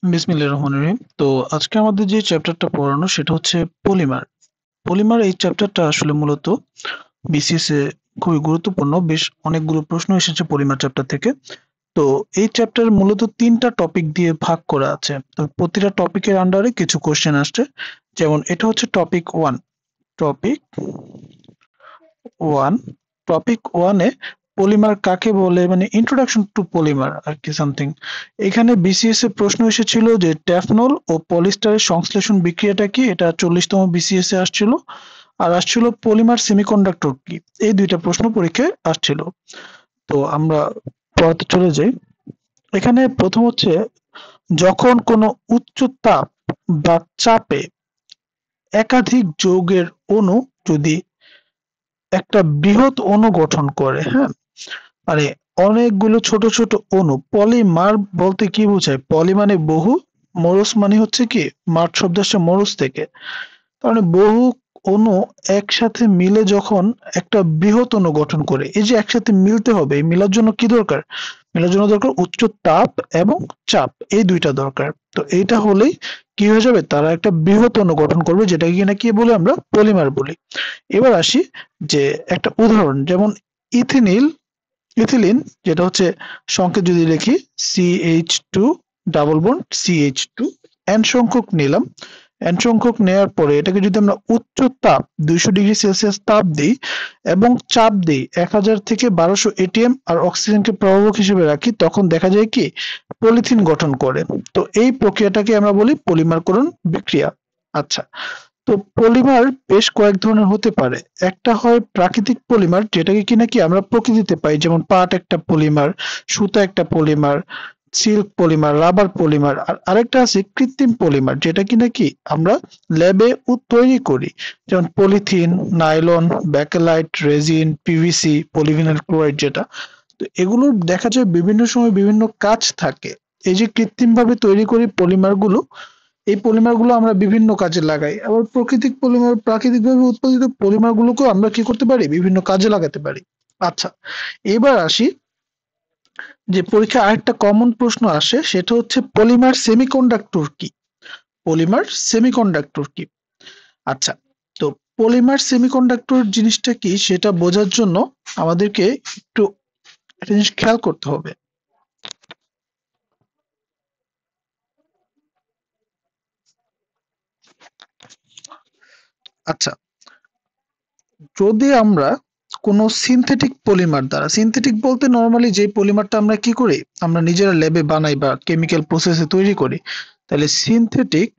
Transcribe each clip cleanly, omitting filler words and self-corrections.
বিসমিল্লাহির রহমানির রহিম। তো আজকে আমাদের যে চ্যাপ্টারটা পড়ানো সেটা হচ্ছে পলিমার। পলিমার এই চ্যাপ্টারটা আসলে মূলত বিসিএস এ খুবই গুরুত্বপূর্ণ। বেশ অনেকগুলো প্রশ্ন এসেছে পলিমার চ্যাপ্টার থেকে। তো এই চ্যাপ্টার মূলত ৩টা টপিক দিয়ে ভাগ করা আছে। তো প্রতিটা টপিকের আন্ডারে কিছু কোশ্চেন আসছে। যেমন এটা হচ্ছে টপিক 1। টপিক 1 টপিক 1 এ পলিমার কাকে বলে, মানে ইন্ট্রোডাকশন টু পলিমার আর কি সামথিং। এখানে বিসিএস এ প্রশ্ন এসেছিল যে ট্যাফনল ও পলিস্টারের সংশ্লেষণ বিক্রিয়াটা কি, এটা 40তম বিসিএস এ আসছিল। আর আসছিল পলিমার সেমিকন্ডাক্টর কি। এই দুইটা প্রশ্ন পরীক্ষায় আসছিল। তো আমরা পড়াতে চলে যাই। এখানে প্রথম হচ্ছে, যখন কোনো উচ্চ তাপ বা চাপে একাধিক যৌগের অণু যদি একটা বৃহৎ অণু গঠন করে, হ্যাঁ, মানে অনেকগুলো ছোট ছোট অণু। পলিমার বলতে কি বোঝায়? পলি মানে বহু, মরস মানে হচ্ছে কি, মার শব্দ আসছে মরস থেকে। তার মানে বহু অণু একসাথে মিলে যখন একটা বৃহৎ অণু গঠন করে, এই যে একসাথে মিলতে হবে, এই মিলার জন্য কি দরকার? মিলার জন্য দরকার উচ্চ তাপ এবং চাপ, এই দুইটা দরকার। তো এইটা হলেই কি হয়ে যাবে, তারা একটা বৃহৎ অণু গঠন করবে, যেটাকে কিনা কি বলে, আমরা পলিমার বলি। এবার আসি যে একটা উদাহরণ, যেমন ইথিনিল ইথিলিন, যেটা হচ্ছে সংকেত যদি লিখি CH2 double bond CH2, n সংখ্যক নিলাম। n সংখ্যক নেওয়ার পরে এটাকে যদি আমরা উচ্চ তাপ 200°C তাপ দিই এবং চাপ দিই 1000 থেকে 1200 atm আর অক্সিজেনকে প্রভাবক হিসেবে রাখি, তখন দেখা যায় কি পলিথিন গঠন করে। তো এই প্রক্রিয়াটাকে আমরা বলি পলিমারকরণ বিক্রিয়া। আচ্ছা, তো পলিমার বেশ কয়েক ধরনের হতে পারে। একটা হয় প্রাকৃতিক পলিমার, যেটাকে কিনা কি আমরা প্রকৃতিতে পাই, যেমন পাট একটা পলিমার, সুতা একটা polymer, silk polymer, rubber polymer. আর আরেকটা আছে কৃত্রিম পলিমার, যেটা কিনা কি আমরা ল্যাবে তৈরি করি, যেমন polythene, nylon, bakelite, resin, PVC, polyvinyl chloride যেটা। তো এগুলোর দেখা যায় বিভিন্ন সময় বিভিন্ন কাজ থাকে। এই যে কৃত্রিম ভাবে তৈরি করি পলিমার গুলো, এই পলিমার গুলো আমরা বিভিন্ন কাজে লাগাই। আবার প্রাকৃতিকভাবে উৎপাদিত পলিমার গুলোকেও আমরা কি করতে পারি, বিভিন্ন কাজে লাগাতে পারি। আচ্ছা, এবার আসি যে পরীক্ষায় আরেকটা কমন প্রশ্ন আসে, সেটা হচ্ছে পলিমার সেমিকন্ডাক্টর কি। পলিমার সেমিকন্ডাক্টর কি? আচ্ছা, তো পলিমার সেমিকন্ডাক্টর জিনিসটা কি সেটা বোঝার জন্য আমাদেরকে একটু একটা জিনিস খেয়াল করতে হবে। আচ্ছা, যদি আমরা কোনো সিনথেটিক পলিমার দ্বারা, সিনথেটিক বলতে নর্মালি যে পলিমারটা আমরা কি করি, আমরা নিজেরা ল্যাবে বানাই বা কেমিক্যাল প্রসেসে তৈরি করি, তাহলে সিনথেটিক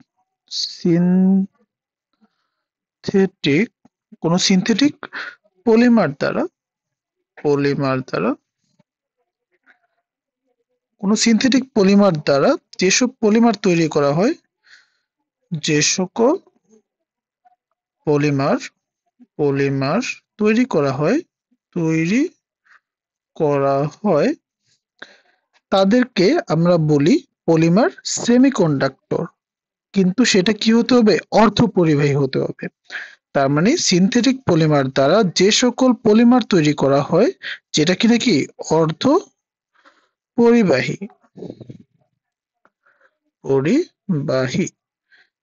কোনো সিনথেটিক পলিমার দ্বারা পলিমার দ্বারা কোনো সিনথেটিক পলিমার দ্বারা যেসব পলিমার তৈরি করা হয়, যে সকল পলিমার পলিমার তৈরি করা হয় তৈরি করা হয় তাদেরকে আমরা বলি পলিমার সেমিকন্ডাক্টর। কিন্তু সেটা কি হতে হবে, অর্ধপরিবাহী হতে হবে। তার মানে সিনথেটিক পলিমার দ্বারা যে সকল পলিমার তৈরি করা হয়, যেটা কি নাকি অর্ধ পরিবাহী পরিবাহী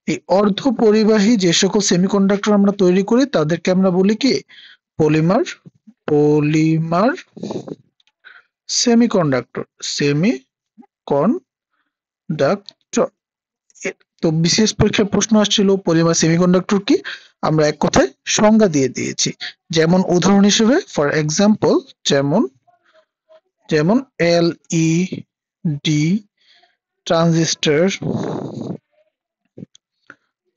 এই অর্ধ পরিবাহী যে সকল সেমিকন্ডাক্টর আমরা তৈরি করি, তাদেরকে আমরা বলি কি, পলিমার পলিমার সেমিকন্ডাক্টর সেমিকন্ডাক্টর। তো বিশেষ পরীক্ষার প্রশ্ন আসছিল পলিমার সেমিকন্ডাক্টর কি, আমরা এক কথায় সংজ্ঞা দিয়ে দিয়েছি। যেমন উদাহরণ হিসেবে, ফর এক্সাম্পল, যেমন যেমন এলইডি, ট্রানজিস্টর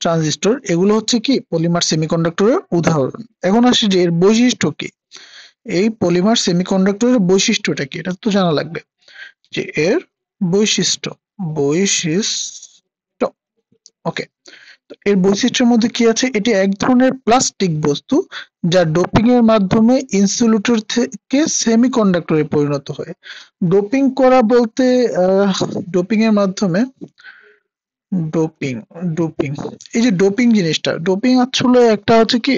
ট্রানজিস্টর এগুলো হচ্ছে কি পলিমার সেমিকন্ডাক্টরের উদাহরণ। এখন আসি যে এর বৈশিষ্ট্য কি। এই পলিমার সেমিকন্ডাক্টরের বৈশিষ্ট্যটা কি, এটা তো জানা লাগবে। যে এর বৈশিষ্ট্য বৈশিষ্ট্য ওকে, তো এর বৈশিষ্ট্যের মধ্যে কি আছে, এটি এক ধরনের প্লাস্টিক বস্তু যা ডোপিং এর মাধ্যমে ইনসুলেটর থেকে সেমিকন্ডাক্টরে পরিণত হয়। ডোপিং করা বলতে ডোপিং এর মাধ্যমে ডোপিং ডোপিং এই যে ডোপিং জিনিসটা, ডোপিং আসলে একটা হচ্ছে কি,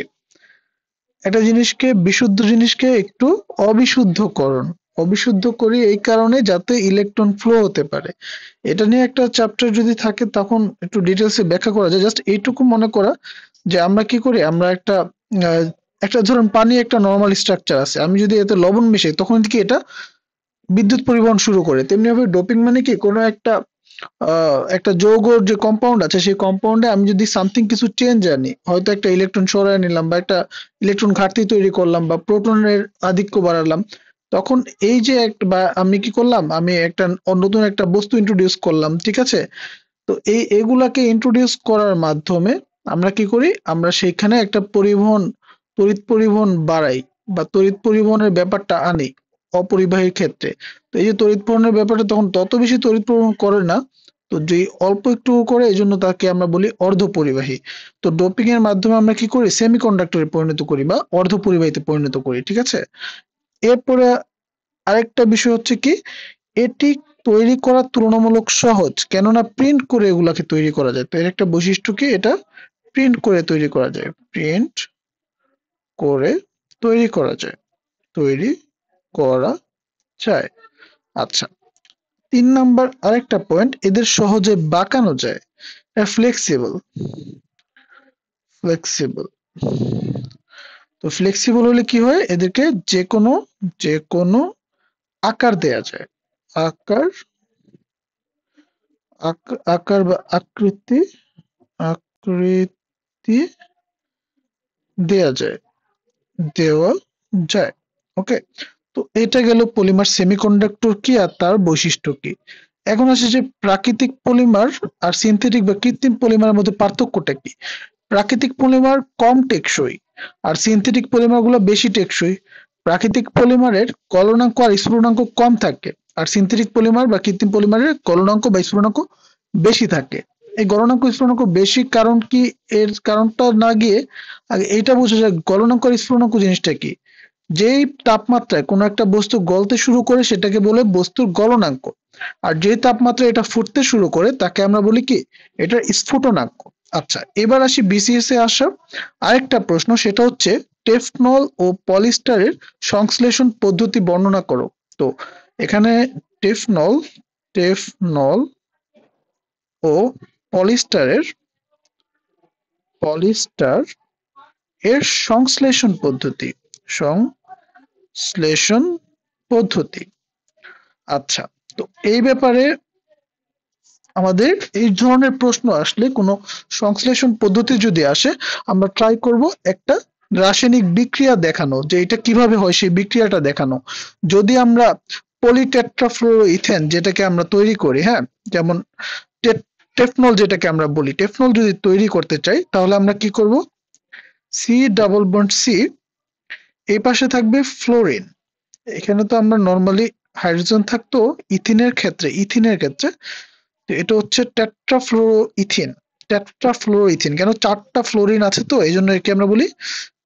একটা জিনিসকে, বিশুদ্ধ জিনিসকে একটু অবিশুদ্ধকরণ। অবিশুদ্ধ করি এই কারণে যাতে ইলেকট্রন ফ্লো হতে পারে। এটা নিয়ে একটা চ্যাপ্টার যদি থাকে তখন একটু ডিটেলসে ব্যাখ্যা করা যায়। জাস্ট এইটুকু মনে করা যে আমরা কি করি, আমরা আহ, একটা ধরুন পানি একটা নর্মাল স্ট্রাকচার আছে, আমি যদি এতে লবণ মিশাই তখন কি এটা বিদ্যুৎ পরিবহন শুরু করে। তেমনি ভাবে ডোপিং মানে কি কোনো একটা যৌগর যে কম্পাউন্ড আছে সেই কম্পাউন্ডে আমি যদি সামথিং কিছু চেঞ্জ আনি, হয়তো একটা ইলেকট্রন সরায় নিলাম বা একটা ইলেকট্রন ঘাটতি তৈরি করলাম বা প্রোটনের আধিক্য বাড়ালাম, তখন এই যে একটা বা আমি কি করলাম, আমি একটা নতুন একটা বস্তু ইন্ট্রোডিউস করলাম, ঠিক আছে? তো এগুলাকে ইন্ট্রোডিউস করার মাধ্যমে আমরা কি করি, আমরা সেখানে একটা তড়িৎ পরিবহন বাড়াই বা তড়িৎ পরিবহনের ব্যাপারটা আনি অপরিবাহীর ক্ষেত্রে। তো এই যে তড়িৎ পরিবহনের ব্যাপারটা তখন তত বেশি তড়িৎ পরিবহন করে না, তো যে অল্প একটু করে, এই জন্য তাকে আমরা বলি অর্ধ পরিবাহী। তো ডোপিং এর মাধ্যমে আমরা কি করি, সেমিকন্ডাক্টরে পরিণত করি বা অর্ধ পরিবাহীতে পরিণত করি, ঠিক আছে? এরপরে আরেকটা বিষয় হচ্ছে কি, এটি তৈরি করা তুলনামূলক সহজ, কেননা প্রিন্ট করে এগুলাকে তৈরি করা যায়। তো এর একটা বৈশিষ্ট্য কি, এটা প্রিন্ট করে তৈরি করা যায়, প্রিন্ট করে তৈরি করা যায়, তৈরি করা যায়। আচ্ছা, 3 নাম্বার আরেকটা পয়েন্ট, এদের সহজে বাঁকানো যায়, ফ্লেক্সিবল। ফ্লেক্সিবল, তো ফ্লেক্সিবল হলে কি হয়, এদেরকে যে কোনো আকার দেয়া যায়, আকার আকার বা আকৃতি দেয়া দেওয়া যায়। ওকে, তো এটা গেল পলিমার সেমিকন্ডাক্টর কি আর তার বৈশিষ্ট্য কি। এখন আসে যে প্রাকৃতিক পলিমার আর সিনথেটিক বা কৃত্রিম পলিমারের মধ্যে পার্থক্যটা কি। প্রাকৃতিক পলিমার কম টেকসই আর সিনথেটিক পলিমার গুলো বেশি টেকসই। প্রাকৃতিক পলিমারের গলনাঙ্ক আর স্ফুটনাঙ্ক কম থাকে, আর সিনথেটিক পলিমার বা কৃত্রিম পলিমারের গলনাঙ্ক বা স্ফুটনাঙ্ক বেশি থাকে। এই গলনাঙ্ক স্ফুটনাঙ্ক বেশি কারণ কি, এর কারণটা না গিয়ে আগে এইটা বোঝা যায় গলনাঙ্ক আর স্ফুটনাঙ্ক জিনিসটা কি। যেই তাপমাত্রায় কোনো একটা বস্তু গলতে শুরু করে সেটাকে বলে বস্তুর গলনাঙ্ক, আর যে তাপমাত্রায় এটা ফুটতে শুরু করে তাকে আমরা বলি কি, এটার স্ফুটনাঙ্ক। আচ্ছা, এবার আসি বিসিএস এ আসা আরেকটা প্রশ্ন, সেটা হচ্ছে টেফনল ও পলিস্টারের সংশ্লেষণ পদ্ধতি বর্ণনা করো। তো এখানে টেফনল টেফনল ও পলিস্টারের পলিস্টার এর সংশ্লেষণ পদ্ধতি। আচ্ছা, তো এই ব্যাপারে আমাদের এই ধরনের প্রশ্ন আসলে, কোনো সংশ্লেষণ পদ্ধতি যদি আসে, আমরা ট্রাই করব একটা রাসায়নিক বিক্রিয়া দেখানো, যে এটা কিভাবে হয় সেই বিক্রিয়াটা দেখানো। যদি আমরা পলিটেট্রাফ্লোরোইথেন যেটাকে আমরা তৈরি করি, হ্যাঁ, যেমন টেফনল যেটাকে আমরা বলি, টেফনল যদি তৈরি করতে চাই তাহলে আমরা কি করব, সি ডাবল বন্ড সি, এই পাশে থাকবে ফ্লোরিন। এখানে তো আমরা নর্মালি হাইড্রোজেন থাকতো ইথিনের ক্ষেত্রে তো এটা হচ্ছে টেট্রাফ্লোরোইথিন। কেন, 4টা ফ্লোরিন আছে তো এই জন্য একে আমরা বলি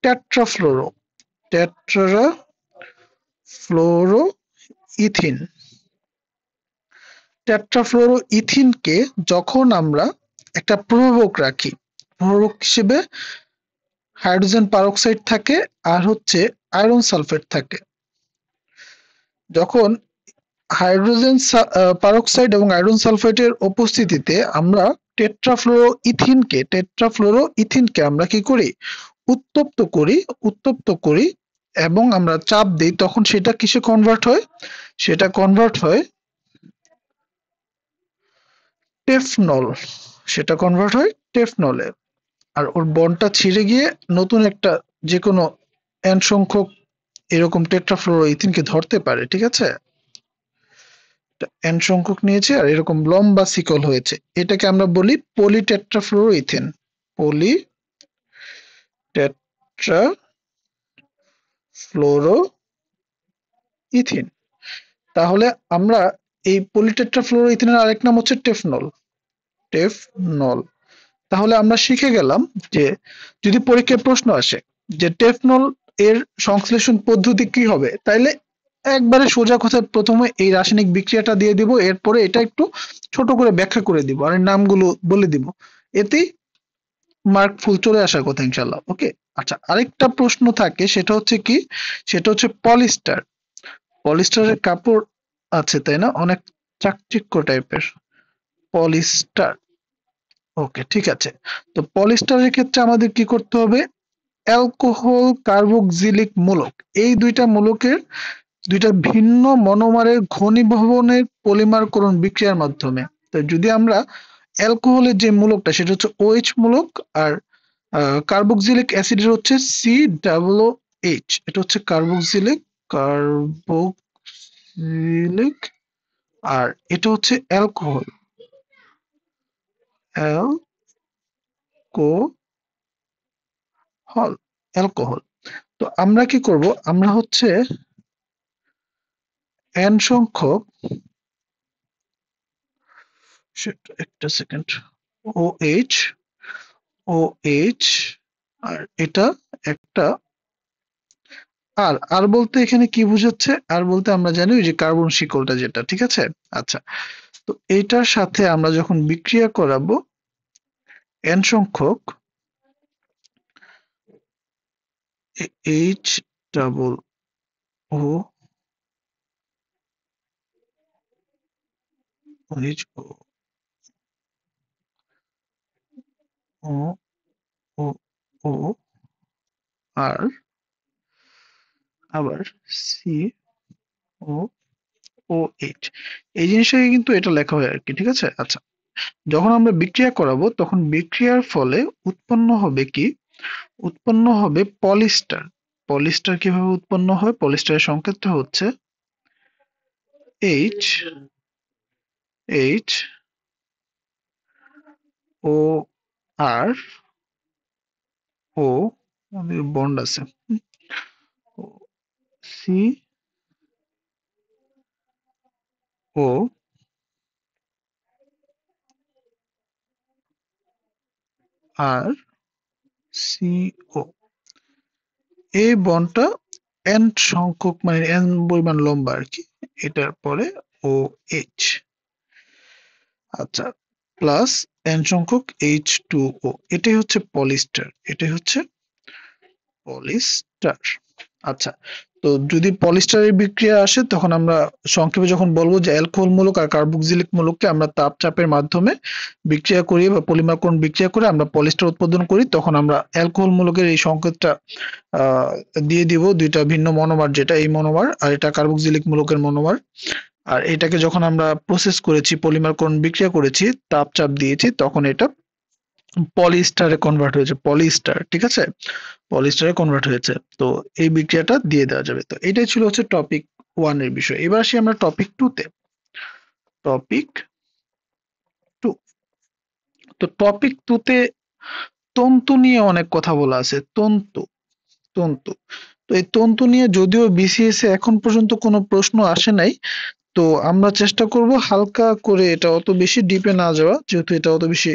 টেট্রাফ্লোরোইথিন। টেট্রাফ্লোরোইথিনকে যখন আমরা একটা প্রভাবক রাখি, প্রভাবক হিসেবে হাইড্রোজেন পারঅক্সাইড থাকে আর হচ্ছে আয়রন সালফেট থাকে। যখন হাইড্রোজেন পারঅক্সাইড এবং আয়রন সালফেটের উপস্থিতিতে আমরা টেট্রাফ্লোরোইথিনকে আমরা কি করি, উত্তপ্ত করি এবং আমরা চাপ দিই, তখন সেটা কিসে কনভার্ট হয়, সেটা কনভার্ট হয় টেফনল, সেটা কনভার্ট হয় টেফনলে। আর ওর বন্ডটা ছিঁড়ে গিয়ে নতুন একটা যে কোনো n সংখ্যক এরকম টেট্রাফ্লোরোইথিনকে ধরতে পারে, ঠিক আছে? n সংখ্যক নিয়েছে আর এরকম লম্বা শিকল হয়েছে, এটাকে আমরা বলি পলিটেট্রাফ্লোরোইথেন। পলিটেট্রাফ্লোরোইথিন। তাহলে আমরা এই পলিটেট্রাফ্লোরোইথিনের আরেক নাম হচ্ছে টেফনল। তাহলে আমরা শিখে গেলাম যে যদি পরীক্ষায় প্রশ্ন আসে যে টেফনল এর সংশ্লেষণ পদ্ধতি কি হবে, তাইলে একবারে সোজা কথায় প্রথমে এই রাসায়নিক বিক্রিয়াটা দিয়ে দিব, এরপরে এটা একটু ছোট করে ব্যাখ্যা করে দিব আর এর নামগুলো বলে দিব, এতেই মার্ক ফুল চলে আসার কথা ইনশাল্লাহ। ওকে, আচ্ছা, আরেকটা প্রশ্ন থাকে, সেটা হচ্ছে কি, সেটা হচ্ছে পলিস্টার। পলিস্টারের কাপড় আছে তাই না, অনেক চাকচিক্য টাইপের, পলিস্টার। ওকে, ঠিক আছে। তো পলিস্টারের ক্ষেত্রে আমাদের কি করতে হবে? অ্যালকোহল কার্বক্সিলিক মূলক, এই দুইটা মূলকের দুইটা ভিন্ন মনোমারের ঘনীভবনের পলিমারকরণ বিক্রিয়ার মাধ্যমে। তো যদি আমরা অ্যালকোহলের যে মূলকটা সেটা হচ্ছে OH মূলক, আর কার্বক্সিলিক অ্যাসিডের হচ্ছে COOH, এটা হচ্ছে কার্বক্সিলিক, আর এটা হচ্ছে অ্যালকোহল, অ্যালকোহল। তো আমরা কি করব, আমরা হচ্ছে n সংখ্যক, একটা সেকেন্ড, OH, OH, আর এটা একটা আর, আর বলতে এখানে কি বোঝাচ্ছে? আর বলতে আমরা জানি ওই যে কার্বন শিকলটা যেটা, ঠিক আছে। আচ্ছা, তো এইটার সাথে আমরা যখন বিক্রিয়া করাবো n সংখ্যক H ডাবল ও H ও ও ও আর আবার সি ও ও এইচ, এই জিনিসটাকে কিন্তু এটা লেখা হয় আর কি, ঠিক আছে। আচ্ছা, যখন আমরা বিক্রিয়া করাবো তখন বিক্রিয়ার ফলে উৎপন্ন হবে কি? উৎপন্ন হবে পলিস্টার। পলিস্টার কিভাবে উৎপন্ন হয়? পলিস্টারের সংকেতটা হচ্ছে এইচ, এইচ ও আর ও, আমাদের বন্ড আছে, সি ও আর সি ও, এই বন্ডটা এন সংখ্যক মানে এন পরিমাণ লম্বা আর কি, এটার পরে ও এইচ, আচ্ছা, প্লাস এন সংখ্যক H2O, এটাই হচ্ছে পলিস্টার, এটাই হচ্ছে পলিস্টার। আচ্ছা, তো যদি পলিস্টারের বিক্রিয়া আসে তখন আমরা সংক্ষেপে যখন বলবো যে অ্যালকোহল মূলক আর কার্বক্সিলিক মূলককে আমরা তাপ চাপের মাধ্যমে বিক্রিয়া করি বা পলিমারকরণ বিক্রিয়া করে আমরা পলিস্টার উৎপাদন করি, তখন আমরা অ্যালকোহল মূলকের এই সংকেতটা আহ, দিয়ে দিব দুইটা ভিন্ন মনোমার, যেটা এই মনোমার আর এটা কার্বক্সিলিক মূলকের মনোমার। আর এটাকে যখন আমরা প্রসেস করেছি, পলিমারকরণ বিক্রিয়া করেছি, তাপ চাপ দিয়েছি, তখন এটা পলিস্টারে কনভার্ট হয়েছে, পলিস্টার, ঠিক আছে, পলিস্টারে কনভার্ট হয়েছে। তো এই বিক্রিয়াটা দিয়ে দেওয়া যাবে। তো এটাই ছিল হচ্ছে টপিক 1 এর বিষয়। এবার আসি আমরা টপিক 2 তে। টপিক 2, তো টপিক 2 তে তন্তু নিয়ে অনেক কথা বলা আছে। তন্তু, তন্তু। তো এই তন্তু নিয়ে যদিও বিসিএস এ এখন পর্যন্ত কোনো প্রশ্ন আসে নাই, তো আমরা চেষ্টা করব হালকা করে, এটা অত বেশি ডিপে না যাওয়া, যেহেতু এটা অত বেশি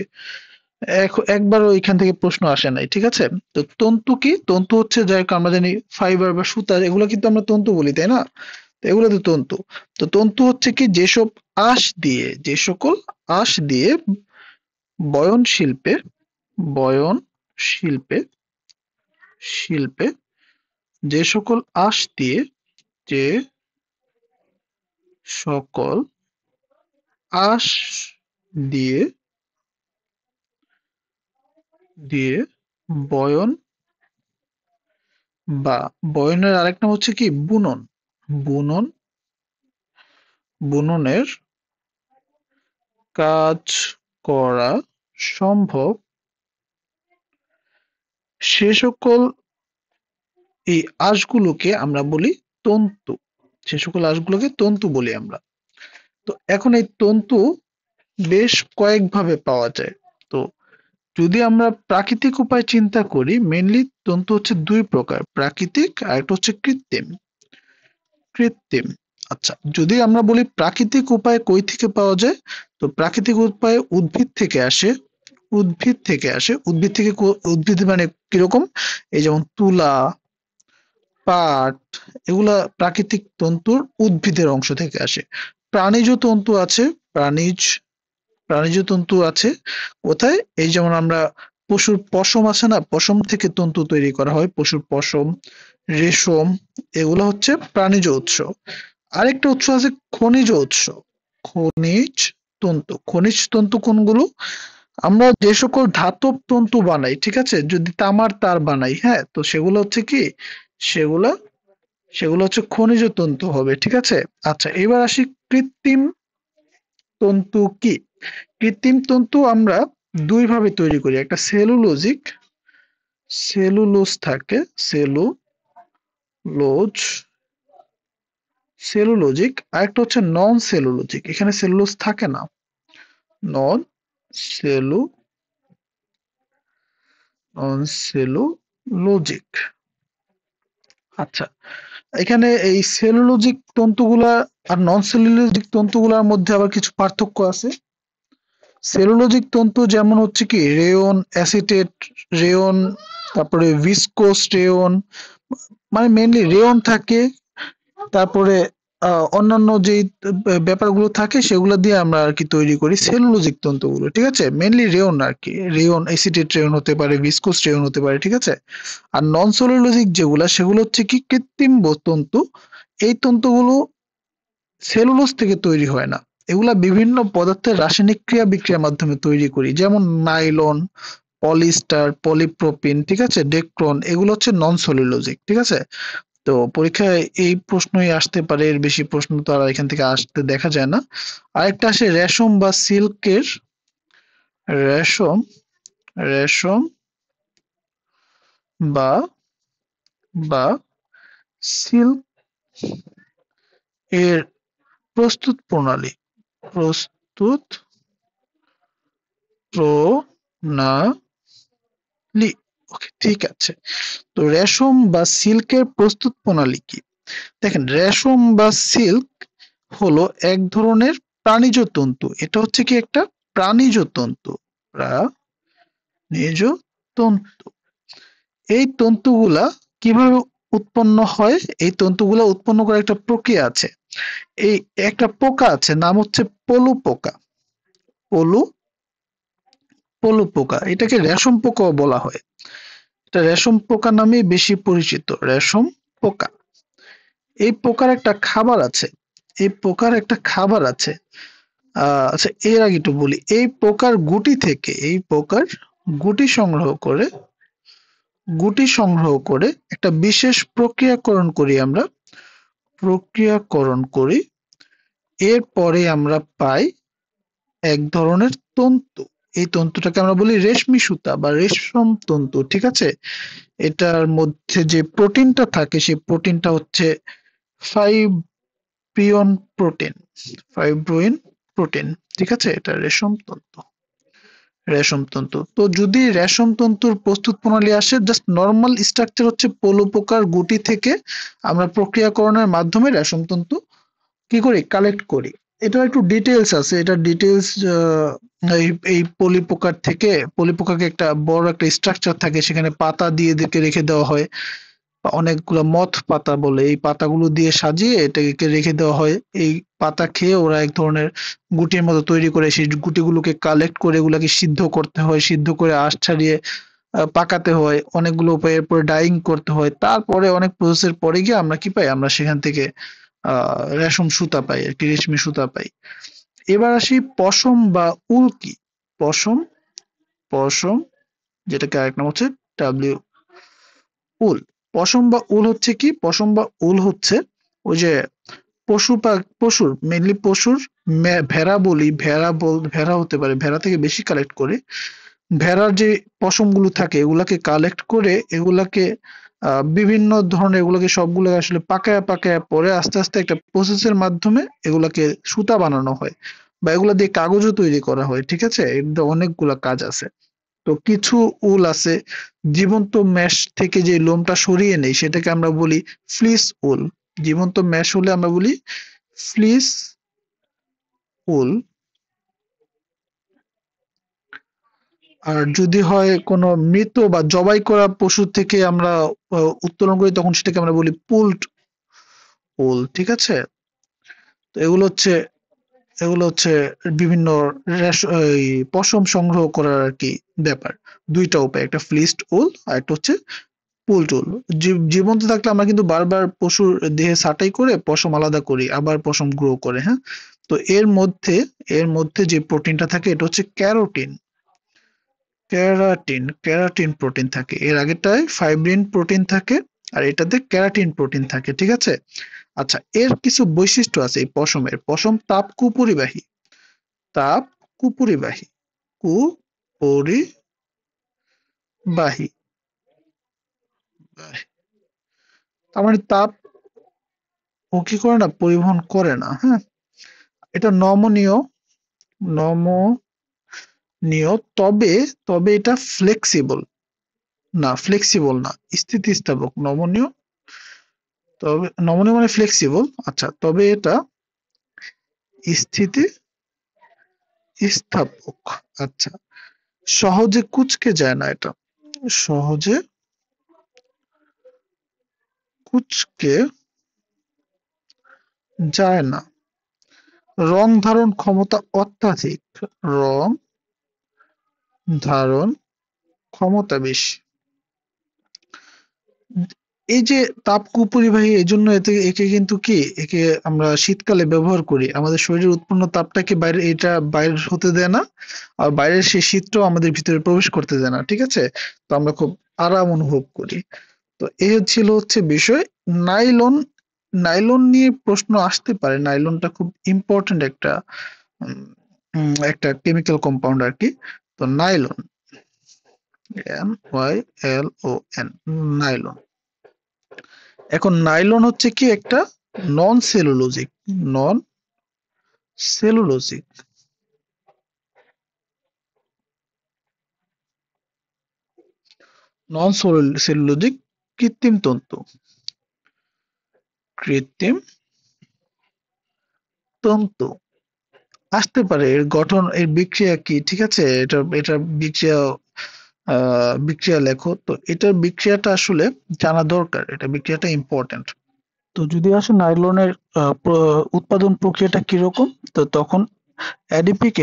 একবারও এখান থেকে প্রশ্ন আসে নাই, ঠিক আছে। তো তন্তু কি? তন্তু হচ্ছে যাকে আমরা জানি ফাইবার বা সুতা, এগুলো কিন্তু আমরা তন্তু বলি তাই না? তো এগুলো তো তন্তু। তো তন্তু হচ্ছে কি, যেসব আঁশ দিয়ে, যে সকল আঁশ দিয়ে বয়ন শিল্পে, বয়ন শিল্পে, শিল্পে যে সকল আঁশ দিয়ে, যে সকল আঁশ দিয়ে, দিয়ে বয়ন বা বয়নের আরেক নাম হচ্ছে কি বুনন, বুনন, বুননের কাজ করা সম্ভব, সে সকল এই আঁশগুলোকে আমরা বলি তন্তু। সে সকল আঁশগুলোকে তন্তু বলি আমরা। তো এখন এই তন্তু বেশ কয়েকভাবে পাওয়া যায়। তো যদি আমরা প্রাকৃতিক উপায় চিন্তা করি, মেইনলি তন্তু হচ্ছে দুই প্রকার, প্রাকৃতিক আর একটা হচ্ছে কৃত্রিম। কৃত্রিম, আচ্ছা, যদি আমরা বলি প্রাকৃতিক উপায় কই থেকে পাওয়া যায়, তো প্রাকৃতিক উপায়ে উদ্ভিদ থেকে আসে, উদ্ভিদ থেকে আসে। উদ্ভিদ থেকে উদ্ভিদ মানে কিরকম? এই যেমন তুলা, পাট, এগুলা প্রাকৃতিক তন্তুর উদ্ভিদের অংশ থেকে আসে। প্রাণীজ তন্তু আছে, প্রাণীজ, প্রাণীজ তন্তু আছে কোথায়? এই যেমন আমরা পশুর পশম আছে না, পশম থেকে তন্তু তৈরি করা হয়, পশুর পশম, রেশম, এগুলো হচ্ছে প্রাণীজ উৎস। আরেকটা উৎস আছে খনিজ উৎস। খনিজ তন্তু। খনিজ তন্তু কোনগুলো? আমরা যে সকল ধাতব তন্তু বানাই, ঠিক আছে, যদি তামার তার বানাই, হ্যাঁ, তো সেগুলো হচ্ছে কি, সেগুলা সেগুলো হচ্ছে খনিজ তন্তু হবে, ঠিক আছে। আচ্ছা, এবার আসি কৃত্রিম তন্তু কি। কৃত্রিম তন্তু আমরা দুই ভাবে তৈরি করি, একটা সেলুলোজিক, সেলুলোজ থাকে, সেলুলোজ, সেলুলোজিক, আর একটা হচ্ছে নন সেলুলোজিক, এখানে সেলুলোজ থাকে না, নন সেলু নন সেলুলোজিক। আচ্ছা, এখানে এই সেলুলোজিক তন্তুগুলা আর নন সেলুলোজিক তন্তুগুলার মধ্যে আবার কিছু পার্থক্য আছে। সেলুলোজিক তন্তু যেমন হচ্ছে কি রেয়ন, অ্যাসিটেট রেয়ন, তারপরে ভিসকোস রেয়ন, মানে মেইনলি রেয়ন থাকে, তারপরে অন্যান্য যে ব্যাপারগুলো থাকে সেগুলো দিয়ে আমরা আর কি তৈরি করি সেলুলোজিক তন্তুগুলো, ঠিক আছে। মেইনলি রেয়ন আর কি, রেয়ন এসিটেট রেয়ন হতে পারে, ভিসকোস রেয়ন হতে পারে, ঠিক আছে। আর নন সেলুলোজিক যেগুলা সেগুলো হচ্ছে কি কৃত্রিম তন্তু। এই তন্তুগুলো সেলুলোজ থেকে তৈরি হয় না, এগুলা বিভিন্ন পদার্থের রাসায়নিক ক্রিয়া বিক্রিয়ার মাধ্যমে তৈরি করি, যেমন নাইলন, পলিস্টার, পলিপ্রোপিন, ঠিক আছে, ডেক্রন, এগুলো হচ্ছে নন সেলুলোজিক, ঠিক আছে। তো পরীক্ষায় এই প্রশ্নই আসতে পারে, এর বেশি প্রশ্ন তো আর এখান থেকে আসতে দেখা যায় না। আরেকটা আসে রেশম বা সিল্কের, রেশম, রেশম বা বা সিল্ক এর প্রস্তুত প্রণালী, প্রস্তুত প্রণালী। ওকে, ঠিক আছে। তো রেশম বা সিল্কের প্রস্তুত প্রণালী কি? দেখেন, রেশম বা সিল্ক হলো এক ধরনের প্রাণীজ তন্তু, এটা হচ্ছে কি একটা প্রাণীজ তন্তু, প্রাণীজ তন্তু। এই তন্তুগুলা কিভাবে উৎপন্ন হয়? এই তন্তুগুলা উৎপন্ন করার একটা প্রক্রিয়া আছে। এই একটা পোকা আছে, নাম হচ্ছে পলু পোকা। পলু পলু পোকা, এটাকে রেশম পোকাও বলা হয়। এটা রেশম পোকা নামে বেশি পরিচিত, রেশম পোকা। এই পোকার একটা খাবার আছে, এই পোকার একটা খাবার আছে। আচ্ছা, এর আগে একটু বলি, এই পোকার গুটি থেকে, এই পোকার গুটি সংগ্রহ করে, গুটি সংগ্রহ করে একটা বিশেষ প্রক্রিয়াকরণ করি আমরা, প্রক্রিয়াকরণ করি। এরপরে আমরা পাই এক ধরনের তন্তু। এই তন্তুটাকে আমরা বলি রেশমি সুতা বা রেশম তন্তু, ঠিক আছে। এটার মধ্যে যে প্রোটিনটা থাকে সেই প্রোটিনটা হচ্ছে ফাইব্রিয়ন প্রোটিন, ফাইব্রোইন প্রোটিন, ঠিক আছে। এটা রেশম তন্তু, রেশম তন্তু। তো যদি রেশম তন্তুর প্রস্তুত প্রণালী আসে, জাস্ট নর্মাল স্ট্রাকচার হচ্ছে পলু পোকার গুটি থেকে আমরা প্রক্রিয়াকরণের মাধ্যমে রেশম তন্তু কি করি, কালেক্ট করি। এটা একটু ডিটেলস আছে, এটা ডিটেলস, এই এই পলি পোকার থেকে, পলি পোকাকে একটা বড় একটা স্ট্রাকচার থাকে, সেখানে পাতা দিয়ে এদেরকে রেখে দেওয়া হয়, অনেকগুলো মথ পাতা বলে, এই পাতাগুলো দিয়ে সাজিয়ে এটাকে রেখে দেওয়া হয়। এই পাতা খেয়ে ওরা এক ধরনের গুটির মতো তৈরি করে, সেই গুটিগুলোকে কালেক্ট করে এগুলাকে সিদ্ধ করতে হয়, সিদ্ধ করে আঁশ ছাড়িয়ে পাকাতে হয়, অনেকগুলো উপায়ে, এরপরে ডাইং করতে হয়, তারপরে অনেক প্রসেসের পরে গিয়ে আমরা কি পাই, আমরা সেখান থেকে রেশম সুতা পাই আর কি, রেশমি সুতা পাই। এবার আসি পশম বা উল কি। পশম, পশম, যেটাকে আরেক নাম হচ্ছে ডাব্লিউ, উল। পশম বা উল হচ্ছে কি? পশম বা উল হচ্ছে ওই যে পশুর, মেইনলি পশুর, ভেড়া বলি, ভেড়া হতে পারে, ভেড়া থেকে বেশি কালেক্ট করে, ভেড়ার যে পশমগুলো থাকে এগুলাকে কালেক্ট করে, এগুলাকে বিভিন্ন ধরনের, এগুলোকে সবগুলো আসলে পাকায়া পাকায়া পরে আস্তে আস্তে একটা প্রসেসের মাধ্যমে এগুলাকে সুতা বানানো হয়, বা এগুলা দিয়ে কাগজও তৈরি করা হয়, ঠিক আছে। এর মধ্যে অনেকগুলা কাজ আছে। তো কিছু উল আছে জীবন্ত ম্যাশ থেকে যে লোমটা সরিয়ে নেই সেটাকে আমরা বলি ফ্লিস উল। জীবন্ত ম্যাশ হলে আমরা বলি ফ্লিস উল। আর যদি হয় কোনো মৃত বা জবাই করা পশু থেকে আমরা উত্তোলন করি, তখন সেটাকে আমরা বলি পুলড উল, ঠিক আছে। তো এগুলো হচ্ছে বিভিন্ন এই পশম সংগ্রহ করার আর কি ব্যাপার। দুইটা উপায়, একটা ফ্লিসড উল আর একটা হচ্ছে পুল টুল। জীবন্ত থাকলে আমরা কিন্তু বারবার পশুর দেহে ছাঁটাই করে পশম আলাদা করি, আবার পশম গ্রো করে, হ্যাঁ। তো এর মধ্যে যে প্রোটিনটা থাকে এটা হচ্ছে ক্যারোটিন। ক্যারাটিন প্রোটিন থাকে। এর আগেরটায় ফাইব্রিন প্রোটিন থাকে, আর এটাতে ক্যারাটিন প্রোটিন থাকে, ঠিক আছে। আচ্ছা, এর কিছু বৈশিষ্ট্য আছে এই পশমের। পশম তাপ কুপরিবাহী। তাপ কুপরিবাহী। কুপরিবাহী। তার মানে তাপ ও কি করে না, পরিবহন করে না, হ্যাঁ। এটা নমনীয়, তবে তবে এটা ফ্লেক্সিবল না, স্থিতিস্থাপক। নমনীয় মানে ফ্লেক্সিবল। আচ্ছা, তবে এটা স্থিতিস্থাপক। আচ্ছা, সহজে কুঁচকে যায় না এটা। সহজে কুঁচকে যায় না। রং ধারণ ক্ষমতা অত্যাধিক। রং ধারণ ক্ষমতা বেশি। এই যে তাপ কুপরিবাহী, এই জন্য একে কিন্তু কি, একে আমরা শীতকালে ব্যবহার করি। আমাদের শরীরের উৎপন্ন তাপটাকে বাইরে হতে দেয় না, আর বাইরের সেই শীতটাও আমাদের ভিতরে প্রবেশ করতে দেয় না, ঠিক আছে। তো আমরা খুব আরাম অনুভব করি। তো এই হচ্ছে বিষয়। নাইলন নাইলন নিয়ে প্রশ্ন আসতে পারে। নাইলনটা খুব ইম্পর্টেন্ট একটা কেমিক্যাল কম্পাউন্ড আর কি। তো নাইলন, NYLON, নাইলন। এখন নাইলন হচ্ছে কি একটা নন সেলুলোজিক নন সেলুলোজিক নন সেলুলোজিক কৃত্রিম তন্তু। কৃত্রিম তন্তু আসতে পারে। এর গঠন, এর বিক্রিয়া কি, ঠিক আছে। এটা বিক্রিয়া লেখো তো। এটার বিক্রিয়াটা আসলে জানা দরকার, এটা বিক্রিয়াটা ইম্পর্টেন্ট। তো যদি আসে নাইলনের উৎপাদন প্রক্রিয়াটা কিরকম, তো তখন অ্যাডিপিক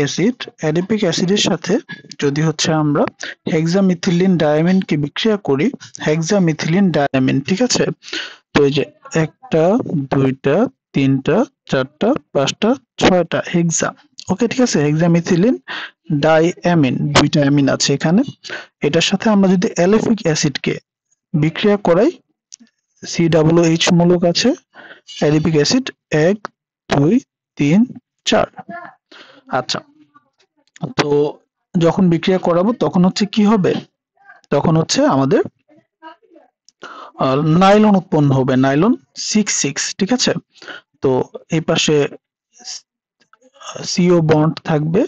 অ্যাসিডের সাথে যদি হচ্ছে আমরা হেক্সামিথিলিন ডায়ামিনকে বিক্রিয়া করি, হেক্সামিথিলিন ডায়ামিন, ঠিক আছে। তো এই যে একটা, দুইটা, তিনটা, চারটা, পাঁচটা, ছয়টা হেক্সা। ওকে, ঠিক আছে। হেক্সামিথিলিন ডাইঅ্যামিন, দুইটা অ্যামিন আছে এখানে। এটার সাথে আমরা যদি অ্যালিফিক অ্যাসিডকে বিক্রিয়া করাই, COOH মূলক আছে, অ্যালিপিক অ্যাসিড 1, 2, 3, 4। আচ্ছা, তো যখন বিক্রিয়া করাবো তখন হচ্ছে কি হবে, তখন হচ্ছে আমাদের নাইলন উৎপন্ন হবে। নাইলন 6, ঠিক আছে। তো এই পাশে CO বন্ড থাকবে,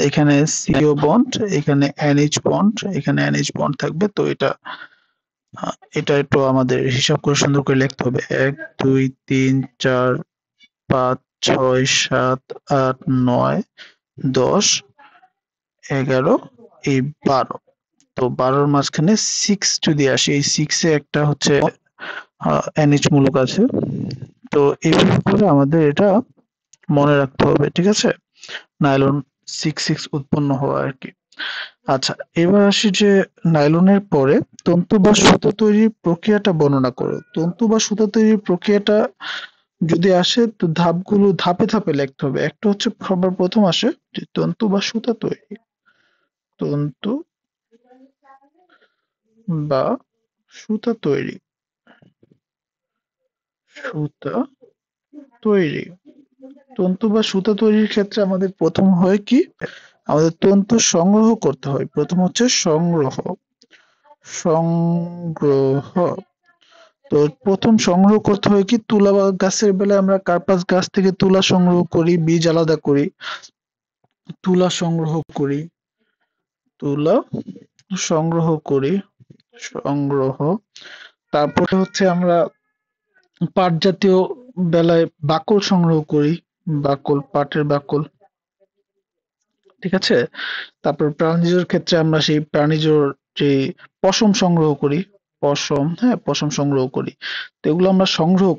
এখানে CO বন্ড, এখানে NH বন্ড, এখানে NH বন্ড থাকবে। তো এটা একটু আমাদের হিসাব করে সুন্দর করে লিখতে হবে। 1, 2, 3, 4, 5, 6, 7, 8, 9, 10, 11, এই 12। তো 12-র মাঝখানে 6 যদি আসে, এই 6-এ একটা হচ্ছে NH মূলক আছে। তো এইভাবে করে আমাদের এটা মনে রাখতে হবে, ঠিক আছে। নাইলন 6 উৎপন্ন হওয়া আর কি। আচ্ছা, এবার আসি যে নাইলনের পরে তন্তু বা সুতা তৈরির প্রক্রিয়াটা বর্ণনা করো। তন্তু বা সুতা তৈরির প্রক্রিয়াটা যদি আসে, তো ধাপগুলো ধাপে ধাপে লিখতে হবে। একটা হচ্ছে সবার প্রথম আসে যে তন্তু বা সুতা তৈরি। তন্তু বা সুতা তৈরি। সুতা তৈরি। তন্তু বা সুতা তৈরির ক্ষেত্রে আমাদের প্রথম হয় কি, আমাদের তন্তু সংগ্রহ করতে হয়। প্রথম হচ্ছে সংগ্রহ। তো প্রথম সংগ্রহ করতে হয় কি, তুলা গাছের বেলায় আমরা কার্পাস গাছ থেকে তুলা সংগ্রহ করি, বীজ আলাদা করি, তুলা সংগ্রহ করি, তুলা সংগ্রহ করি, সংগ্রহ। তারপরে হচ্ছে আমরা পাট জাতীয় বেলায় বাকল সংগ্রহ করি, পাটের বাকল, ঠিক আছে। তারপর প্রাণীজের ক্ষেত্রে আমরা সেই প্রাণীজর যে পশম সংগ্রহ করি, পশম সংগ্রহ করি। তো এগুলো আমরা সংগ্রহ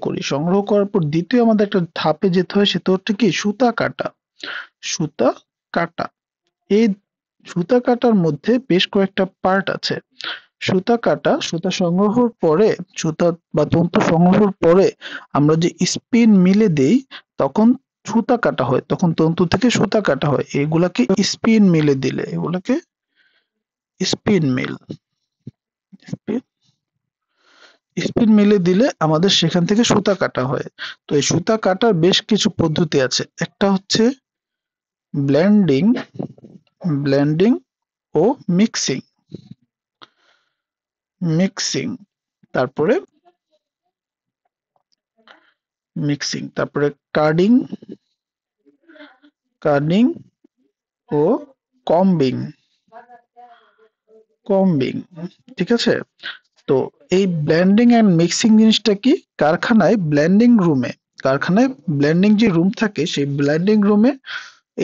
করার পর দ্বিতীয় আমাদের একটা ধাপে যেতে হয়, সেটা হচ্ছে কি সুতা কাটা। সুতা কাটা। এই সুতা কাটার মধ্যে বেশ কয়েকটা পার্ট আছে। সুতা কাটা, সুতা সংগ্রহের পরে, সুতা বা তন্তু সংগ্রহের পরে আমরা যে স্পিন মিলে দেই, তখন সুতা কাটা হয়, তখন তন্তু থেকে সুতা কাটা হয়। এগুলাকে স্পিন মিলে দিলে, এগুলাকে স্পিন মিল, স্পিন মিলে দিলে আমাদের সেখান থেকে সুতা কাটা হয়। তো এই সুতা কাটার বেশ কিছু পদ্ধতি আছে। একটা হচ্ছে ব্লেন্ডিং, ব্লেন্ডিং ও মিক্সিং, মিক্সিং, তারপরে তারপরে কার্ডিং, কার্ডিং ও কম্বিং, কম্বিং, ঠিক আছে? তো এই ব্লেন্ডিং এন্ড মিক্সিং জিনিসটা কি? কারখানায় ব্লেন্ডিং রুমে, কারখানায় ব্লেন্ডিং যে রুম থাকে সেই ব্লেন্ডিং রুমে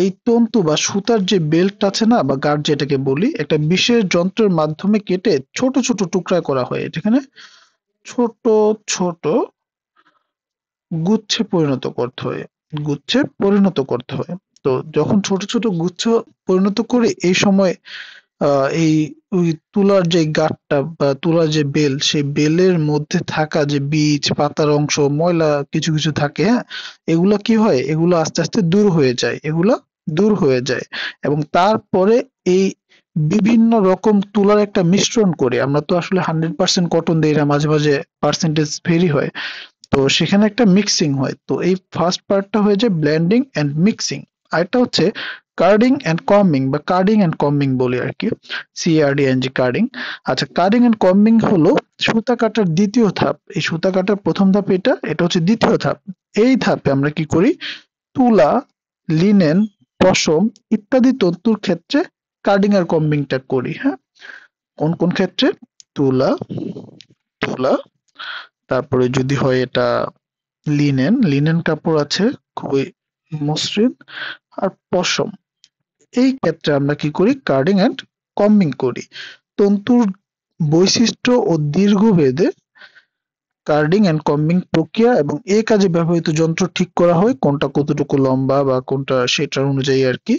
এই তন্তু বা সুতার যে বেল্ট আছে না, বা গার্ড যেটাকে বলি, একটা বিশেষ যন্ত্রের মাধ্যমে কেটে ছোট ছোট টুকরা করা হয়। যেখানে ছোট ছোট গুচ্ছে পরিণত করতে হয়, গুচ্ছে পরিণত করতে হয়। তো যখন ছোট ছোট গুচ্ছ পরিণত করে, এই সময় এই ওই তুলার যে গাঁটটা বা তুলার যে বেল, সেই বেলের মধ্যে থাকা যে বীজ, পাতার অংশ, ময়লা কিছু কিছু থাকে, হ্যাঁ, এগুলা কি হয়, এগুলো আস্তে আস্তে দূর হয়ে যায়, এগুলা দূর হয়ে যায়। এবং তারপরে এই বিভিন্ন রকম তুলার একটা মিশ্রণ করে, আমরা তো আসলে 100% কটন দেই না, মাঝে মাঝে পার্সেন্টেজ ভেরি হয়, তো সেখানে একটা মিক্সিং হয়। তো এই ফার্স্ট পার্টটা হয়ে যায় ব্লেন্ডিং এন্ড মিক্সিং। আরেকটা হচ্ছে কার্ডিং এন্ড কম্বিং, বা কার্ডিং এন্ড কম্বিং বলি আর কি, CRDNG, কার্ডিং। আচ্ছা, কার্ডিং এন্ড কম্বিং হলো সুতা কাটার দ্বিতীয় ধাপ। এই সুতা কাটার প্রথম ধাপ এটা, এটা হচ্ছে দ্বিতীয় ধাপ। এই ধাপে আমরা কি করি, তুলা, লিনেন, পশম ইত্যাদি তন্তুর ক্ষেত্রে কার্ডিং আর কম্বিংটা করি। হ্যাঁ, কোন কোন ক্ষেত্রে? তুলা, তুলা, তারপরে যদি হয় এটা লিনেন, লিনেন কাপড় আছে খুবই মসৃণ, আর পশম, এই ক্ষেত্রে আমরা কি করি, কার্ডিং এন্ড কম্বিং করি। তন্তুর বৈশিষ্ট্য ও দৈর্ঘ্যভেদে কার্ডিং এন্ড কম্বিং প্রক্রিয়া এবং এ কাজে ব্যবহৃত যন্ত্র ঠিক করা হয়, কোনটা কতটুকু লম্বা বা কোনটা, সেটার অনুযায়ী আর কি।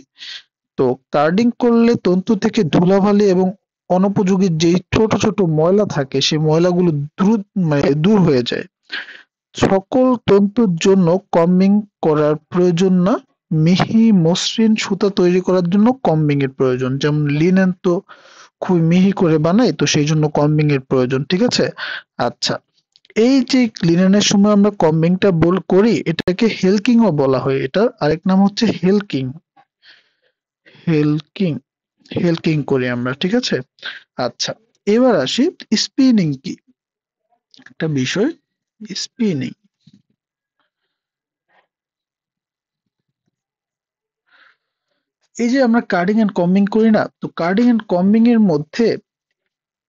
তো কার্ডিং করলে তন্তু থেকে ধুলাবালি এবং অনুপযোগী যেই ছোট ছোট ময়লা থাকে, সেই ময়লাগুলো দ্রুত মানে দূর হয়ে যায়। সকল তন্তুর জন্য কম্বিং করার প্রয়োজন না। মিহি মসৃণ সুতা তৈরি করার জন্য কম্বিং এর প্রয়োজন। যেমন লিনেন তো খুবই মিহি করে বানাই, তো সেই জন্য কম্বিং এর প্রয়োজন, ঠিক আছে? আচ্ছা, এই যে লিনেনের সময় আমরা কম্বিংটা করি, এটাকে হেলকিং ও বলা হয়। এটার আরেক নাম হচ্ছে হেলকিং, হেলকিং, হেলকিং করি আমরা, ঠিক আছে? আচ্ছা, এবার আসি স্পিনিং কি, একটা বিষয়, স্পিনিং। এই যে আমরা কার্ডিং এন্ড কম্বিং করি না, তো কার্ডিং এন্ড কম্বিং এর মধ্যে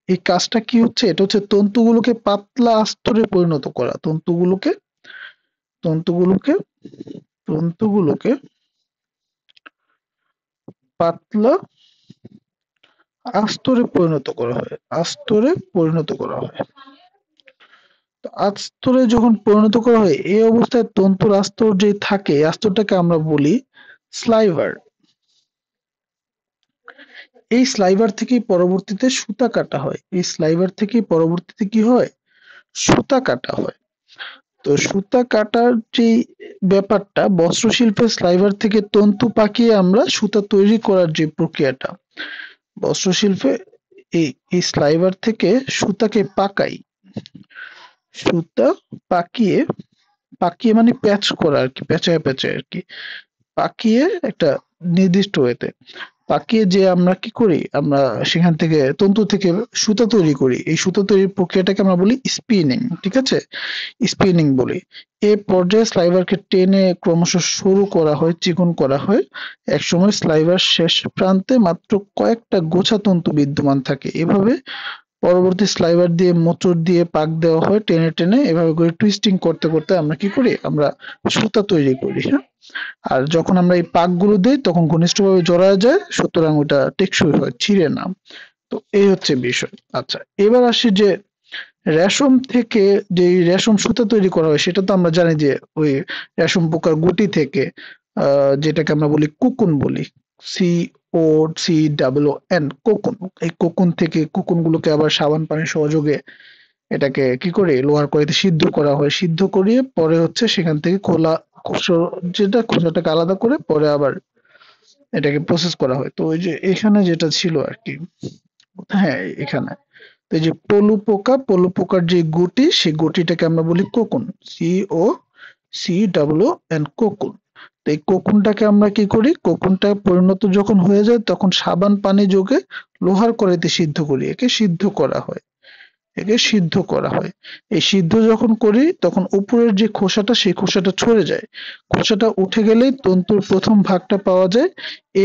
এই কাজটা কি হচ্ছে, এটা হচ্ছে তন্তুগুলোকে পাতলা আস্তরে পরিণত করা, তন্তুগুলোকে, তন্তুগুলোকে, তন্তুগুলোকে পাতলা আস্তরে পরিণত করা হয়, আস্তরে পরিণত করা হয়। তো আস্তরে যখন পরিণত করা হয়, এই অবস্থায় তন্তুর আস্তর যে থাকে, এই আস্তরটাকে আমরা বলি স্লাইভার। এই স্লাইভার থেকেই পরবর্তীতে সুতা কাটা হয়, এই স্লাইভার থেকেই পরবর্তীতে কি হয়, সুতা কাটা হয়। তো সুতা কাটার যে ব্যাপারটা, বস্ত্র শিল্পের স্লাইভার থেকে তন্তু পাকিয়ে আমরা সুতা তৈরি করার যে প্রক্রিয়াটা, বস্ত্র শিল্পে এই এই স্লাইভার থেকে সুতাকে পাকাই, সুতা পাকিয়ে, পাকিয়ে মানে প্যাচ করা আর কি, পেঁচায় পেঁচায় আর কি, পাকিয়ে একটা নির্দিষ্ট ওয়েতে পাকিয়ে, যে আমরা কি করি, আমরা সেখান থেকে তন্তু থেকে সুতা তৈরি করি। এই সুতা তৈরির প্রক্রিয়াটাকে আমরা বলি স্পিনিং, ঠিক আছে? স্পিনিং বলি। এ পর্যায়ে স্লাইভারকে টেনে ক্রমশ সরু করা হয়, চিকন করা হয়। একসময় স্লাইভার শেষ প্রান্তে মাত্র কয়েকটা গোছা তন্তু বিদ্যমান থাকে। এভাবে পরবর্তী স্লাইভার দিয়ে মোচড় দিয়ে পাক দেওয়া হয় টেনে টেনে, এভাবে করে টুইস্টিং করতে করতে আমরা কি করি, আমরা সুতা তৈরি করি। হ্যাঁ, আর যখন আমরা এই পাকগুলো দেই তখন ঘনিষ্ঠভাবে জড়ায় যায়, সুতরাং ওটা টেকসই হয়, ছিঁড়ে না। তো এই হচ্ছে বিষয়। আচ্ছা, এবার আসি যে রেশম থেকে যে রেশম সুতা তৈরি করা হয়, সেটা তো আমরা জানি যে ওই রেশম পোকার গুটি থেকে, যেটাকে আমরা বলি কুকুন বলি, COCON, কোকুন। এই কোকুন থেকে কোকুনগুলোকে আবার সাবান পানির সহযোগে এটাকে কি করে লোহার কড়াইতে সিদ্ধ করা হয়, সিদ্ধ করিয়ে পরে হচ্ছে সেখান থেকে খোসাটাকে আলাদা করে পরে আবার এটাকে প্রসেস করা হয়। তো ওই যে এখানে যেটা ছিল আর কি, হ্যাঁ এখানে, তো এই যে পলু পোকার যে গুটি, সেই গুটিটাকে আমরা বলি কোকুন, COCON, কোকুন। তো এই কোকুনটাকে আমরা কি করি, কোকুনটা পরিণত যখন হয়ে যায় তখন সাবান পানি যোগে লোহার কড়াইতে সিদ্ধ করি, একে সিদ্ধ করা হয়। এই সিদ্ধ যখন করি তখন উপরের যে খোসাটা, সেই খোসাটা ছড়ে যায়, খোসাটা উঠে গেলেই তন্তুর প্রথম ভাগটা পাওয়া যায়।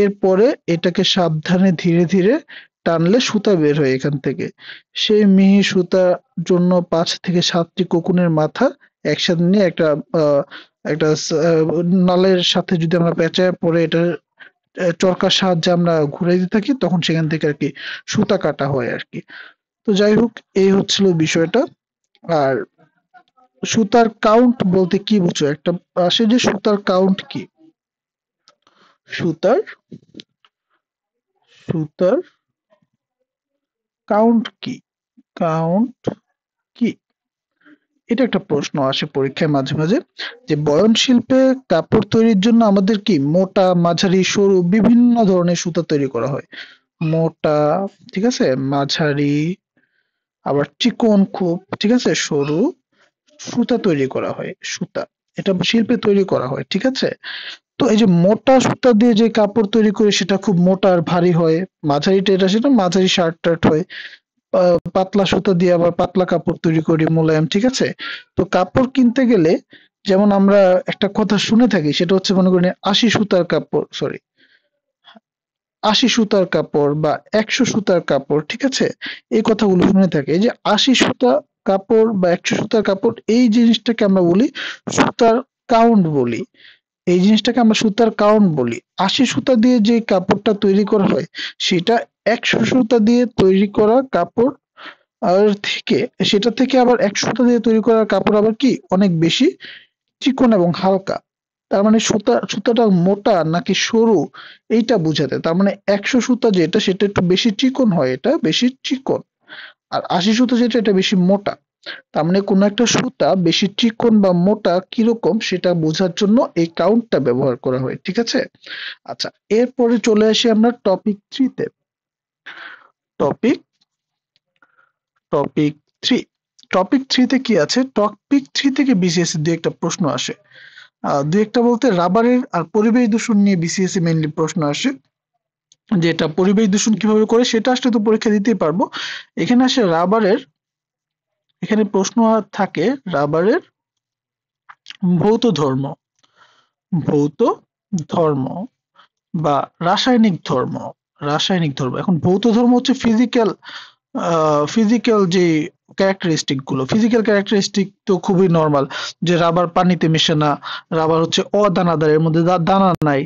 এরপরে এটাকে সাবধানে ধীরে ধীরে টানলে সুতা বের হয় এখান থেকে। সেই মিহি সুতার জন্য 5 থেকে 7টি কোকুনের মাথা একসাথে নিয়ে একটা নালের সাথে যদি আমরা পেঁচায় পরে এটা চরকার সাহায্যে আমরা ঘুরাইতে থাকি, তখন সেখান থেকে আর কি সুতা কাটা হয় আর কি। তো যাই হোক, এই হচ্ছিল বিষয়টা। আর সুতার কাউন্ট বলতে কি বুঝো, একটা আসে যে সুতার কাউন্ট কি, সুতার সুতার কাউন্ট কি, কাউন্ট কি, এটা একটা প্রশ্ন আসে পরীক্ষায় মাঝে মাঝে, যে বয়ন শিল্পে কাপড় তৈরির জন্য আমাদের কি মোটা, মাঝারি, সরু বিভিন্ন ধরনের সুতা তৈরি করা হয়। মোটা, ঠিক আছে, মাঝারি, আবার চিকন খুব, ঠিক আছে, সরু সুতা তৈরি করা হয়, সুতা, এটা শিল্পে তৈরি করা হয়, ঠিক আছে। তো এই যে মোটা সুতা দিয়ে যে কাপড় তৈরি করে সেটা খুব মোটা আর ভারী হয়, মাঝারিটা এটা সেটা মাঝারি শার্ট টার্ট হয়। পাতলা সুতা দিয়ে আবার পাতলা কাপড় তৈরি করি, মোলায়েম, ঠিক আছে। তো কাপড় কিনতে গেলে যেমন আমরা একটা কথা শুনে থাকি, সেটা হচ্ছে মনে করেন 80 সুতার কাপড়, সরি 80 সুতার কাপড় বা 100 সুতার কাপড়, ঠিক আছে, এই কথাগুলো শুনে থাকে। এই যে 80 সুতা কাপড় বা 100 সুতার কাপড়, এই জিনিসটাকে আমরা বলি সুতার কাউন্ট বলি, এই জিনিসটাকে আমরা সুতার কাউন্ট বলি। 80 সুতা দিয়ে যে কাপড়টা তৈরি করা হয় সেটা 100 সুতা দিয়ে তৈরি করা কাপড় আর থেকে, সেটা থেকে আবার 100 সুতা দিয়ে তৈরি করা কাপড় আবার কি অনেক বেশি চিকন এবং হালকা। তার মানে সুতাটা মোটা নাকি সরু এইটা বুঝাতে, তার মানে 100 সুতা যেটা সেটা একটু বেশি চিকন হয়, এটা বেশি চিকন, আর 80 সুতা যেটা এটা বেশি মোটা। তার মানে কোনো একটা সুতা বেশি চিকন বা মোটা কিরকম সেটা বোঝার জন্য এই কাউন্টটা ব্যবহার করা হয়, ঠিক আছে। আচ্ছা, এরপরে চলে আসি আমরা টপিক 3-তে। টপিক টপিক থ্রি টপিক 3-তে কি আছে, টপিক 3 থেকে বিসিএস এর 2-একটা প্রশ্ন আসে। 2-একটা বলতে রাবারের আর পরিবেশ দূষণ নিয়ে বিসিএস এ মেইনলি প্রশ্ন আসে, যে এটা পরিবেশ দূষণ কিভাবে করে সেটা আসলে তো পরীক্ষা দিতেই পারবো। এখানে আসে রাবারের, এখানে প্রশ্ন থাকে রাবারের ভৌত ধর্ম, ভৌত ধর্ম বা রাসায়নিক ধর্ম। এখন ভৌত ধর্ম হচ্ছে ফিজিক্যাল যে ফিজিক্যাল ক্যারেক্টারিস্টিক তো খুবই নরমাল, যে রাবার পানিতে মিশে না, রাবার হচ্ছে অদানাদার, এর মধ্যে দানা নাই,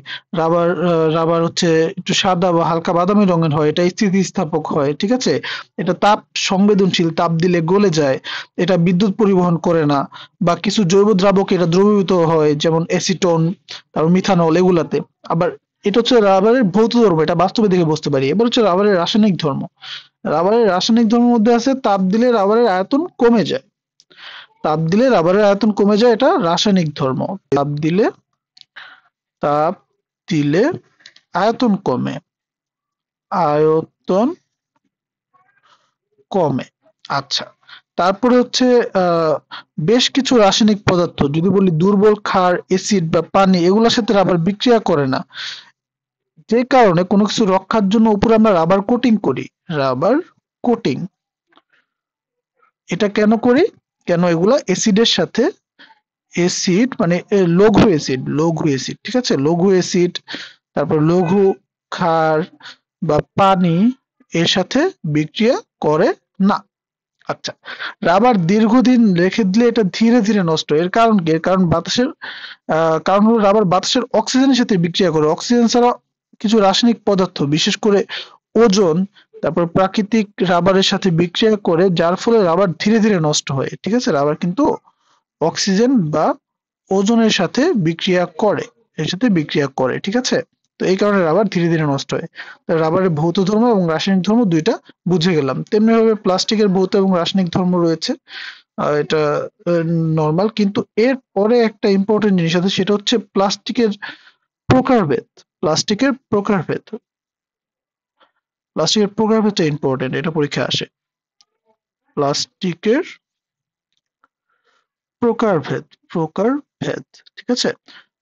রাবার হচ্ছে একটু সাদা বা হালকা বাদামি রঙের হয়, এটা স্থিতিস্থাপক হয়, ঠিক আছে, এটা তাপ সংবেদনশীল, তাপ দিলে গলে যায়, এটা বিদ্যুৎ পরিবহন করে না, বা কিছু জৈব দ্রাবক এটা দ্রবীভূত হয় যেমন অ্যাসিটন, তারপর মিথানল এগুলাতে। আবার এটা হচ্ছে রাবারের ভৌত ধর্ম, এটা বাস্তবে দেখে বুঝতে পারি। এবার হচ্ছে রাবারের রাসায়নিক ধর্ম। রাবারের রাসায়নিক ধর্মের মধ্যে আছে তাপ দিলে রাবারের আয়তন কমে যায়, তাপ দিলে রাবারের আয়তন কমে যায়, এটা রাসায়নিক ধর্ম। তাপ দিলে আয়তন কমে, আয়তন কমে। আচ্ছা, তারপরে হচ্ছে আহ বেশ কিছু রাসায়নিক পদার্থ, যদি বলি দুর্বল ক্ষার, এসিড বা পানি, এগুলোর সাথে রাবার বিক্রিয়া করে না, যে কারণে কোনো কিছু রক্ষার জন্য উপরে আমরা রাবার কোটিং করি। রাবার কোটিং, এটা কেন করি, কেন এগুলা অ্যাসিডের সাথে, অ্যাসিড মানে লঘু অ্যাসিড, ঠিক আছে, লঘু অ্যাসিড, তারপর লঘু ক্ষার বা পানি এর সাথে বিক্রিয়া করে না। আচ্ছা, রাবার দীর্ঘদিন রেখে দিলে এটা ধীরে ধীরে নষ্ট হয়। এর কারণ কি, এর কারণ কারণ হলো রাবার বাতাসের অক্সিজেনের সাথে বিক্রিয়া করে, অক্সিজেন ছাড়া কিছু রাসায়নিক পদার্থ বিশেষ করে ওজোন, তারপর প্রাকৃতিক রাবারের সাথে বিক্রিয়া করে, যার ফলে রাবার ধীরে ধীরে নষ্ট হয়, ঠিক আছে। রাবার কিন্তু অক্সিজেন বা ওজনের সাথে বিক্রিয়া করে, এর সাথে বিক্রিয়া করে, ঠিক আছে। তো এই কারণে রাবার ধীরে ধীরে নষ্ট হয়। তো রাবারের ভৌত ধর্ম এবং রাসায়নিক ধর্ম দুইটা বুঝে গেলাম। তেমনি ভাবে প্লাস্টিকের ভৌত এবং রাসায়নিক ধর্ম রয়েছে, এটা নর্মাল। কিন্তু এর পরে একটা ইম্পর্টেন্ট জিনিস আছে, সেটা হচ্ছে প্লাস্টিকের প্রকারভেদ। প্লাস্টিকের প্রকারভেদ প্লাস্টিকের প্রকারভেদটা ইম্পর্টেন্ট, এটা পরীক্ষায় আসে। প্লাস্টিকের প্রকারভেদ, ঠিক আছে।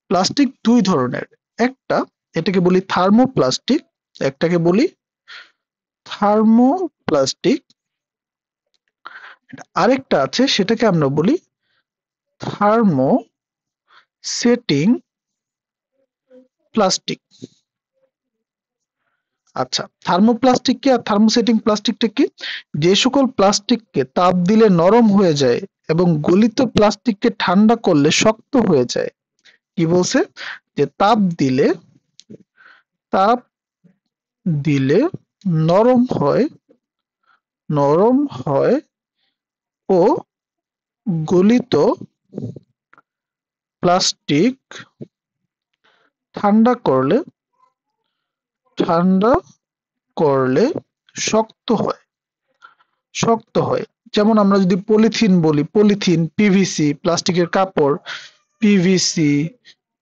প্লাস্টিক দুই ধরনের, একটা এটাকে বলি থার্মোপ্লাস্টিক, একটাকে বলি থার্মোপ্লাস্টিক, আরেকটা আছে সেটাকে আমরা বলি থার্মোসেটিং প্লাস্টিক। আচ্ছা, থার্মোপ্লাস্টিক কি আর থার্মোসেটিং প্লাস্টিকটা কি? যে সকল প্লাস্টিককে তাপ দিলে নরম হয়ে যায় এবং গলিত প্লাস্টিককে ঠান্ডা করলে শক্ত হয়ে যায়। কি বলছে? যে তাপ দিলে নরম হয় ও গলিত প্লাস্টিক ঠান্ডা করলে শক্ত হয়। যেমন আমরা যদি পলিথিন বলি, পলিথিন, পিভিসি, প্লাস্টিকের কাপড়, পিভিসি,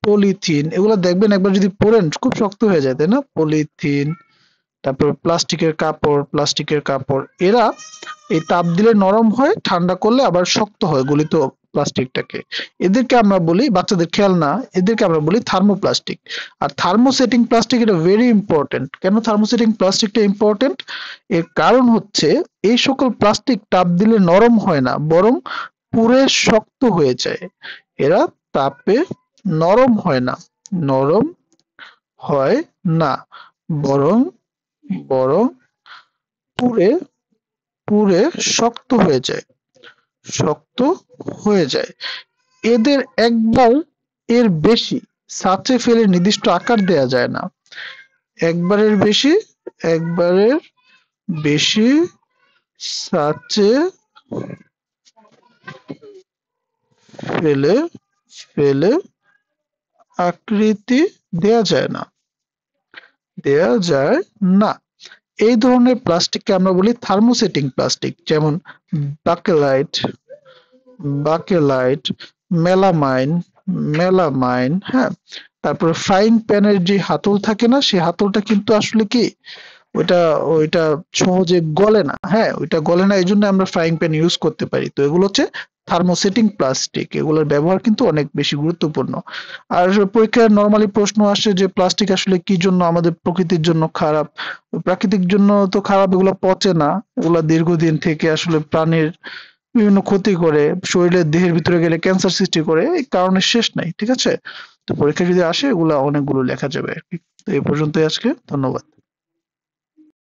পলিথিন, এগুলো দেখবেন একবার যদি পড়েন খুব শক্ত হয়ে যায়, তাই না? পলিথিন, তারপর প্লাস্টিকের কাপড়, এরা এই তাপ দিলে নরম হয়, ঠান্ডা করলে আবার শক্ত হয় গলিত প্লাস্টিকটাকে। এদেরকে আমরা বলি, বাচ্চাদের খেলনা, এদেরকে আমরা বলি থার্মোপ্লাস্টিক। আর থার্মোসেটিং প্লাস্টিক, এটা ভেরি ইম্পর্টেন্ট। কেন থার্মোসেটিং প্লাস্টিকটা ইম্পর্টেন্ট? এর কারণ হচ্ছে এই সকল প্লাস্টিক তাপ দিলে নরম হয় না, বরং পুড়ে শক্ত হয়ে যায়। এরা তাপে নরম হয় না, নরম হয় না, বরং বরং পুড়ে পুড়ে শক্ত হয়ে যায়। এদের একবার এর বেশি ছাঁচে ফেলে নির্দিষ্ট আকার দেয়া যায় না। একবারের বেশি ছাঁচে ফেলে ফেলে আকৃতি দেয়া যায় না। এই ধরনের প্লাস্টিককে আমরা বলি থার্মোসেটিং প্লাস্টিক। যেমন বাকেলাইট, বাকেলাইট, মেলামাইন, হ্যাঁ। তারপরে ফ্রাইং প্যানের যে হাতল থাকে না, সেই হাতলটা কিন্তু আসলে কি, ওইটা ওইটা সহজে গলে না, হ্যাঁ, ওইটা গলে না, এই জন্য আমরা ফ্রাইং প্যান ইউজ করতে পারি। তো এগুলো হচ্ছে থার্মোসেটিং প্লাস্টিক, এগুলোর ব্যবহার কিন্তু অনেক বেশি গুরুত্বপূর্ণ। আর পরীক্ষায় নর্মালি প্রশ্ন আসে যে প্লাস্টিক আসলে কি জন্য আমাদের প্রকৃতির জন্য খারাপ। প্রাকৃতিক জন্য তো খারাপ, এগুলো পচে না, এগুলো দীর্ঘদিন থেকে আসলে প্রাণীর বিভিন্ন ক্ষতি করে, শরীরের দেহের ভিতরে গেলে ক্যান্সার সৃষ্টি করে, এই কারণে শেষ নাই, ঠিক আছে। তো পরীক্ষা যদি আসে এগুলা অনেকগুলো লেখা যাবে আর কি। তো এই পর্যন্তই আজকে, ধন্যবাদ।